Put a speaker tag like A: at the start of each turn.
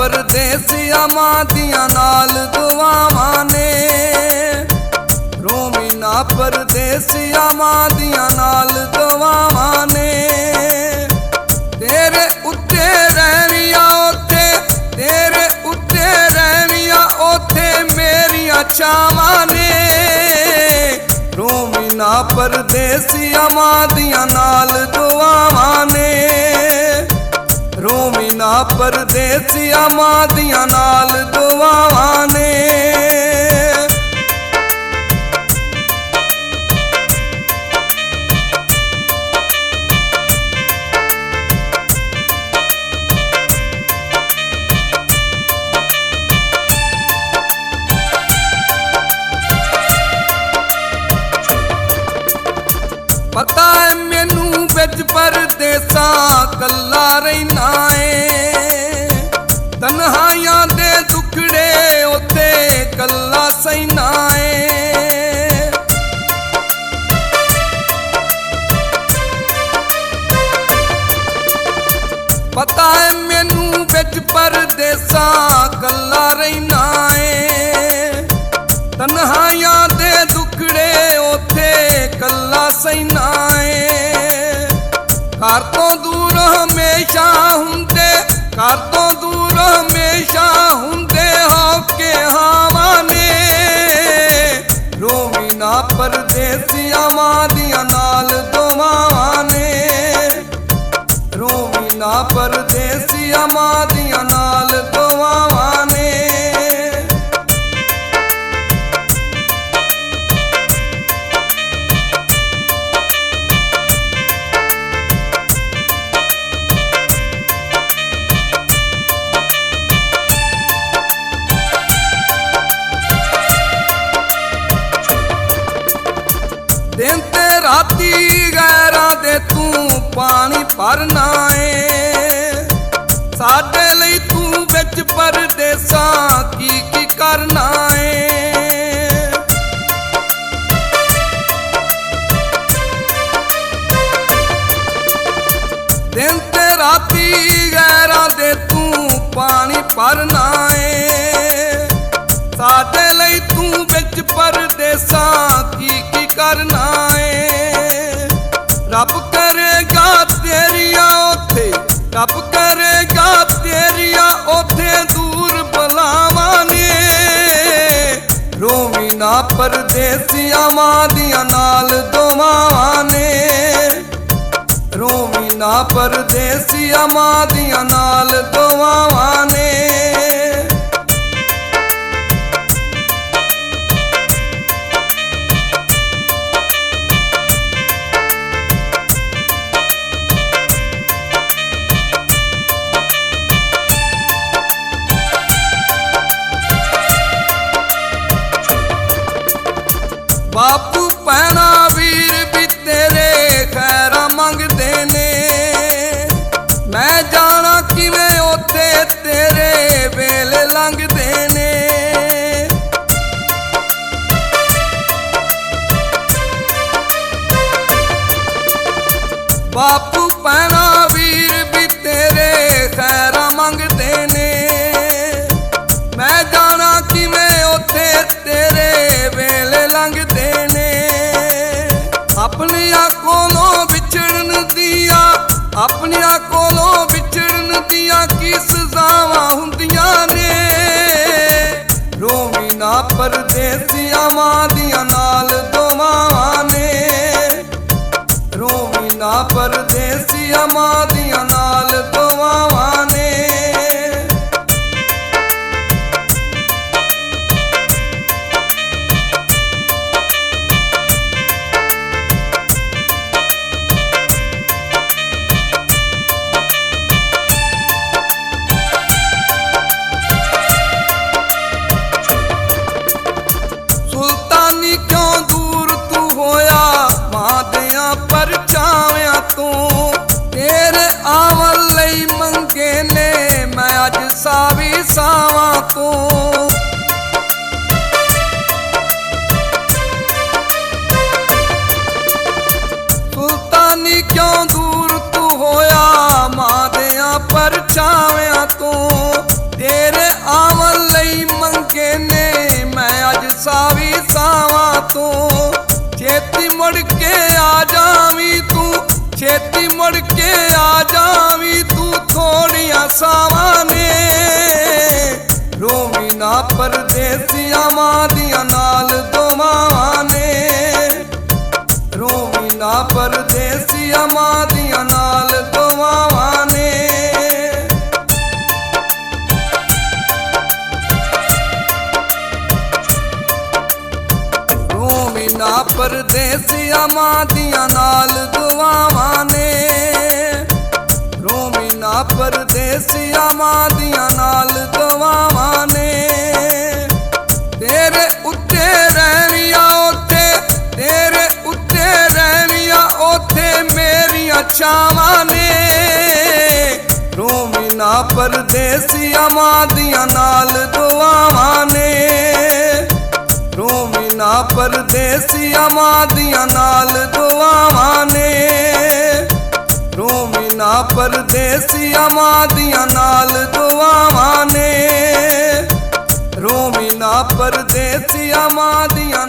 A: ਪਰਦੇਸੀਆਂ ਮਾਂ ਦੀਆਂ ਨਾਲ ਦੁਆਵਾਂ ਨੇ। ਰੋਵੀਂ ਨਾ ਪਰਦੇਸੀਆਂ ਮਾਂ ਦੀਆਂ ਨਾਲ ਦੁਆਵਾਂ ਨੇ। ਤੇਰੇ ਉੱਤੇ ਰਹਿਣੀਆਂ ਉੱਥੇ, ਤੇਰੇ ਉੱਤੇ ਰਹਿਣੀਆਂ ਉੱਥੇ ਮੇਰੀਆਂ ਛਾਵਾਂ ਨੇ। ਰੋਵੀਂ ਨਾ ਪਰਦੇਸੀਆਂ ਮਾਂ ਦੀਆਂ ਨਾਲ ਦੁਆਵਾਂ ਨੇ। ਰੋਵੀਂ ਨਾ ਪਰਦੇਸੀਆਂ ਮਾਂ ਦੀਆਂ ਨਾਲ ਦੁਆਵਾਂ ਨੇ। ਪਤਾ ਏ ਮੈਨੂੰ ਵਿੱਚ ਪਰਦੇਸਾਂ ਕੱਲਾ ਰਹਿਣਾ ਏ। ਤਨਹਾਈਆਂ ਦੇ ਦੁਖੜੇ ਉੱਤੇ ਕੱਲਾ ਸਹਿਣਾ ਏ। ਪਤਾ ਏ ਮੈਨੂੰ ਵਿੱਚ ਪਰਦੇਸਾਂ ਕੱਲਾ ਰਹਿਣਾ ਏ। ਤਨਹਾਈਆਂ ਦੇ ਦੁਖੜੇ ਉੱਥੇ ਕੱਲਾ ਸਹਿਣਾ ਏ। ਘਰ ਤੋਂ ਦੂਰ ਹਮੇਸ਼ਾ ਹੁੰਦੇ, ਘਰ ਤੋਂ ਦੂਰ ਹਮੇਸ਼ਾ ਹੁੰਦੇ ਹੋ ਕੇ ਹਾਵਾਂ ਨੇ। ਰੋਵੀਂ ਨਾ ਪਰਦੇਸੀਆਂ ਮਾਂ ਦੀਆਂ ਨਾਲ ਦੁਆਵਾਂ ਨੇ। ਰੋਵੀਂ ਨਾ ਪਰਦੇਸੀਆਂ ਮਾਂ ਦੀਆਂ ਨਾਲ ਦੁਆਵਾਂ ਨੇ। ਦਿਨ ਤੇ ਰਾਤੀ ਗੈਰਾਂ ਦੇ ਤੂੰ ਪਾਣੀ ਭਰਨਾ ਏ। ਸਾਡੇ ਲਈ ਤੂੰ ਵਿੱਚ ਪਰਦੇਸਾਂ ਕੀ ਕੀ ਕਰਨਾ ਏ। ਦਿਨ ਤੇ ਰਾਤੀ ਗੈਰਾਂ ਦੇ ਤੂੰ ਪਾਣੀ ਭਰਨਾ ਏ। ਸਾਡੇ ਲਈ ਤੂੰ ਵਿੱਚ ਪਰਦੇਸਾਂ ਕੀ ਕੀ ਕਰਨਾ ਏ। ਰੱਬ ਕਰੇਗਾ ਤੇਰੀਆਂ ਉੱਥੇ, ਰੱਬ ਕਰੇਗਾ ਤੇਰੀਆਂ ਉੱਥੇ ਦੂਰ ਬਲਾਵਾਂ ਨੇ। ਰੋਵੀਂ ਨਾ ਪਰਦੇਸੀਆਂ ਮਾਂ ਦੀਆਂ ਨਾਲ ਦੁਆਵਾਂ ਨੇ। ਰੋਵੀਂ ਨਾ ਪਰਦੇਸੀਆਂ ਮਾਂ ਦੀਆਂ ਨਾਲ ਦੁਆਵਾਂ ਨੇ। ਬਾਪੂ ਭੈਣਾਂ ਵੀਰ ਵੀ ਤੇਰੇ ਖੈਰਾਂ ਮੰਗਦੇ ਨੇ। ਮੈਂ ਜਾਣਾ ਕਿਵੇਂ ਉੱਥੇ ਤੇਰੇ ਵੇਲੇ ਲੰਘਦੇ ਨੇ। ਬਾਪੂ ਭੈਣਾਂ ਵੀਰ ਵੀ ਤੇਰੇ ਖੈਰਾਂ ਮੰਗਦੇ ਨੇ। ਮੈਂ ਜਾਣਾ ਕਿਵੇਂ ਉੱਥੇ ਤੇਰੇ ਵੇਲੇ ਲੰਘਦੇ ਨੇ। ਆਪਣਿਆਂ ਕੋਲੋਂ ਵਿਛੜਨ ਦੀਆਂ, ਆਪਣਿਆਂ ਕੋਲੋਂ ਵਿਛੜਨ ਦੀਆਂ ਕੀ ਸਜ਼ਾਵਾਂ ਹੁੰਦੀਆਂ ਨੇ। ਰੋਵੀਂ ਨਾ ਪਰਦੇਸੀਆਂ ਮਾਂ ਦੀਆਂ ਨਾਲ ਦੁਆਵਾਂ ਨੇ। ਰੋਵੀਂ ਨਾ ਪਰਦੇਸੀਆਂ ਮਾਂ ਦੀਆਂ ਨਾਲ ਦੁਆਵਾਂ ਨੇ। ਸੁਲਤਾਨੀ ਕਿਉਂ ਦੂਰ ਤੂੰ ਹੋਇਆ ਮਾਂ ਦਿਆਂ ਪਰਛਾਵਿਆਂ ਤੋਂ। ਤੇਰੇ ਆਵਣ ਲਈ ਮੰਗੇ ਨੇ ਮੈਂ ਅੱਜ ਸਾਵੀ ਸਾਵਾਂ ਤੋਂ। ਸੁਲਤਾਨੀ ਕਿਉਂ ਦੂਰ ਤੂੰ ਹੋਇਆ ਮਾਂ ਦਿਆਂ ਪਰਛਾਵਿਆਂ ਤੋਂ। ਤੋਂ ਛੇਤੀ ਮੁੜ ਕੇ ਆ ਜਾਵੀਂ ਤੂੰ, ਛੇਤੀ ਮੁੜ ਕੇ ਆ ਜਾਵੀਂ ਤੂੰ ਥੋੜੀਆਂ ਸਾਵਾਂ ਨੇ। ਰੋਵੀਂ ਨਾ ਪਰਦੇਸੀਆਂ ਮਾਂ ਦੀਆਂ ਨਾਲ ਦੋਵਾਂ ਨੇ, ਰੋਵੀਂ ਨਾ ਪਰਦੇਸੀਆਂ ਮਾਂ ਦੀਆਂ ਨਾਲ ਦੋਵਾਂ ਨੇ। ਰੋਵੀਂ ਨਾ ਪਰਦੇਸੀਆਂ ਮਾਂ ਦੀਆਂ ਨਾਲ ਦੋਵਾਂ ਨੇ, ਰੋਵੀਂ ਨਾ ਪਰਦੇਸੀਆਂ ਮਾਂ ਦੀਆਂ ਨਾਲ ਦੋਵਾਂ ਨੇ। ਤੇਰੇ ਉੱਤੇ ਰਹਿਣੀਆਂ ਉੱਥੇ, ਤੇਰੇ ਉੱਤੇ ਰਹਿਣੀਆਂ ਉੱਥੇ ਮੇਰੀਆਂ ਛਾਵਾਂ ਨੇ। ਰੋਵੀਂ ਨਾ ਪਰਦੇਸੀਆਂ ਮਾਂ ਦੀਆਂ ਨਾਲ ਦੋਵਾਂ ਨੇ, ਰੋਵੀਂ ਨਾ ਪਰਦੇਸੀਆਂ ਮਾਂ ਦੀਆਂ ਨਾਲ ਦੋਵਾਂ ਨੇ, ਰੋਵੀਂ ਨਾ ਪਰਦੇਸੀਆਂ ਮਾਂ ਦੀਆਂ ਨਾਲ ਦੋਵਾਂ ਨੇ, ਰੋਵੀਂ ਨਾ ਪਰਦੇਸੀਆਂ ਮਾਂ ਦੀਆਂ